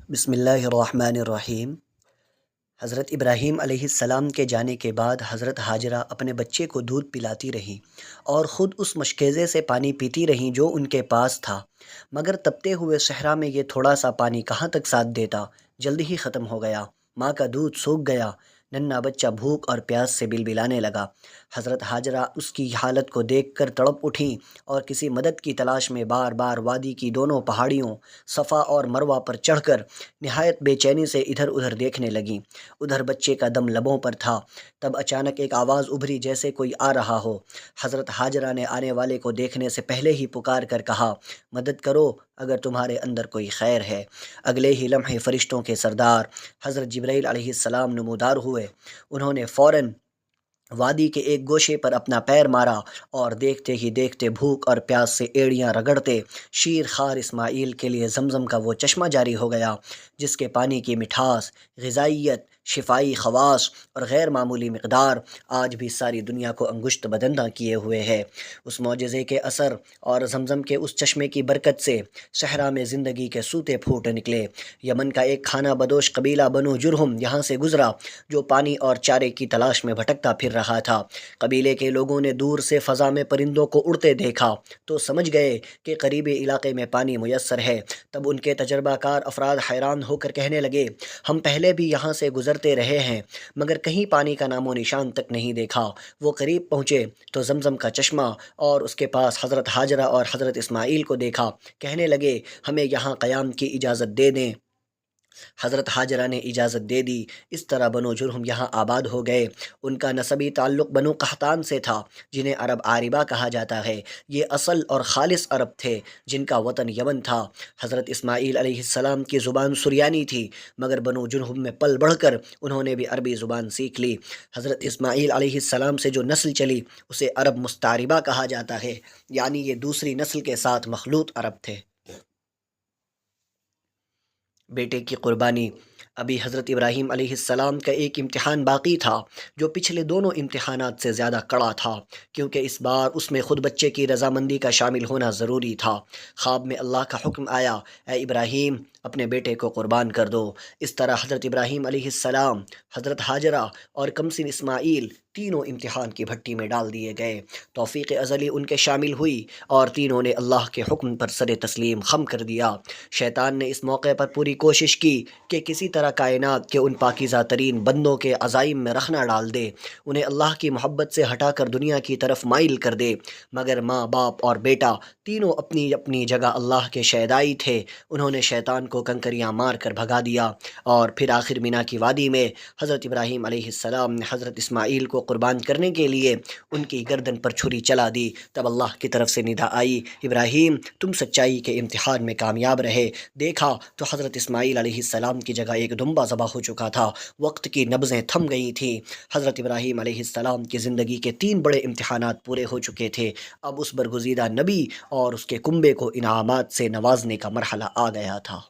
بسم اللہ الرحمن الرحیم۔ حضرت ابراہیم علیہ السلام کے جانے کے بعد حضرت ہاجرہ اپنے بچے کو دودھ پلاتی رہیں اور خود اس مشکیزے سے پانی پیتی رہیں جو ان کے پاس تھا، مگر تپتے ہوئے صحرا میں یہ تھوڑا سا پانی کہاں تک ساتھ دیتا، جلدی ہی ختم ہو گیا۔ ماں کا دودھ سوکھ گیا، ننھا بچہ بھوک اور پیاس سے بلبلانے لگا۔ حضرت ہاجرہ اس کی حالت کو دیکھ کر تڑپ اٹھیں اور کسی مدد کی تلاش میں بار بار وادی کی دونوں پہاڑیوں صفا اور مروہ پر چڑھ کر نہایت بے چینی سے ادھر ادھر دیکھنے لگیں۔ ادھر بچے کا دم لبوں پر تھا، تب اچانک ایک آواز ابھری جیسے کوئی آ رہا ہو۔ حضرت ہاجرہ نے آنے والے کو دیکھنے سے پہلے ہی پکار کر کہا، مدد کرو اگر تمہارے اندر کوئی خیر ہے۔ اگلے ہی لمحے فرشتوں کے سردار حضرت جبرائیل علیہ السلام نمودار ہوئے۔ انہوں نے فوراً وادی کے ایک گوشے پر اپنا پیر مارا اور دیکھتے ہی دیکھتے بھوک اور پیاس سے ایڑیاں رگڑتے شیر خوار اسماعیل کے لیے زمزم کا وہ چشمہ جاری ہو گیا جس کے پانی کی مٹھاس، غذائیت، شفائی خواص اور غیر معمولی مقدار آج بھی ساری دنیا کو انگشت بدندہ کیے ہوئے ہے۔ اس معجزے کے اثر اور زمزم کے اس چشمے کی برکت سے صحرا میں زندگی کے سوتے پھوٹ نکلے۔ یمن کا ایک کھانا بدوش قبیلہ بنو جرہم یہاں سے گزرا جو پانی اور چارے کی تلاش میں بھٹکتا پھر رہا تھا۔ قبیلے کے لوگوں نے دور سے فضا میں پرندوں کو اڑتے دیکھا تو سمجھ گئے کہ قریبی علاقے میں پانی میسر ہے۔ تب ان کے تجربہ کار افراد حیران ہو کر کہنے لگے، ہم پہلے بھی یہاں سے گزرتے رہے ہیں مگر کہیں پانی کا نام و نشان تک نہیں دیکھا۔ وہ قریب پہنچے تو زمزم کا چشمہ اور اس کے پاس حضرت ہاجرہ اور حضرت اسماعیل کو دیکھا۔ کہنے لگے، ہمیں یہاں قیام کی اجازت دے دیں۔ حضرت ہاجرہ نے اجازت دے دی۔ اس طرح بنو جرہم یہاں آباد ہو گئے۔ ان کا نسبی تعلق بنو قحطان سے تھا جنہیں عرب عاربہ کہا جاتا ہے۔ یہ اصل اور خالص عرب تھے جن کا وطن یمن تھا۔ حضرت اسماعیل علیہ السلام کی زبان سریانی تھی مگر بنو جرہم میں پل بڑھ کر انہوں نے بھی عربی زبان سیکھ لی۔ حضرت اسماعیل علیہ السلام سے جو نسل چلی اسے عرب مستعربہ کہا جاتا ہے، یعنی یہ دوسری نسل کے ساتھ مخلوط عرب تھے۔ بیٹے کی قربانی۔ ابھی حضرت ابراہیم علیہ السلام کا ایک امتحان باقی تھا جو پچھلے دونوں امتحانات سے زیادہ کڑا تھا، کیونکہ اس بار اس میں خود بچے کی رضامندی کا شامل ہونا ضروری تھا۔ خواب میں اللہ کا حکم آیا، اے ابراہیم اپنے بیٹے کو قربان کر دو۔ اس طرح حضرت ابراہیم علیہ السلام، حضرت ہاجرہ اور کمسن اسماعیل تینوں امتحان کی بھٹی میں ڈال دیے گئے۔ توفیق ازلی ان کے شامل ہوئی اور تینوں نے اللہ کے حکم پر سر تسلیم خم کر دیا۔ شیطان نے اس موقع پر پوری کوشش کی کہ کسی طرح کائنات کے ان پاکیزہ ترین بندوں کے عزائم میں رخنہ ڈال دے، انہیں اللہ کی محبت سے ہٹا کر دنیا کی طرف مائل کر دے، مگر ماں باپ اور بیٹا تینوں اپنی اپنی جگہ اللہ کے شیدائی تھے۔ انہوں نے شیطان کو کنکریاں مار کر بھگا دیا اور پھر آخر مینا کی وادی میں حضرت ابراہیم علیہ السلام نے حضرت اسماعیل کو قربان کرنے کے لیے ان کی گردن پر چھری چلا دی۔ تب اللہ کی طرف سے ندا آئی، ابراہیم تم سچائی کے امتحان میں کامیاب رہے۔ دیکھا تو حضرت اسماعیل علیہ السلام کی جگہ ایک دمبا ذبح ہو چکا تھا۔ وقت کی نبضیں تھم گئی تھیں۔ حضرت ابراہیم علیہ السلام کی زندگی کے 3 بڑے امتحانات پورے ہو چکے تھے۔ اب اس برگزیدہ نبی اور اس کے کنبے کو انعامات سے نوازنے کا مرحلہ آ گیا تھا۔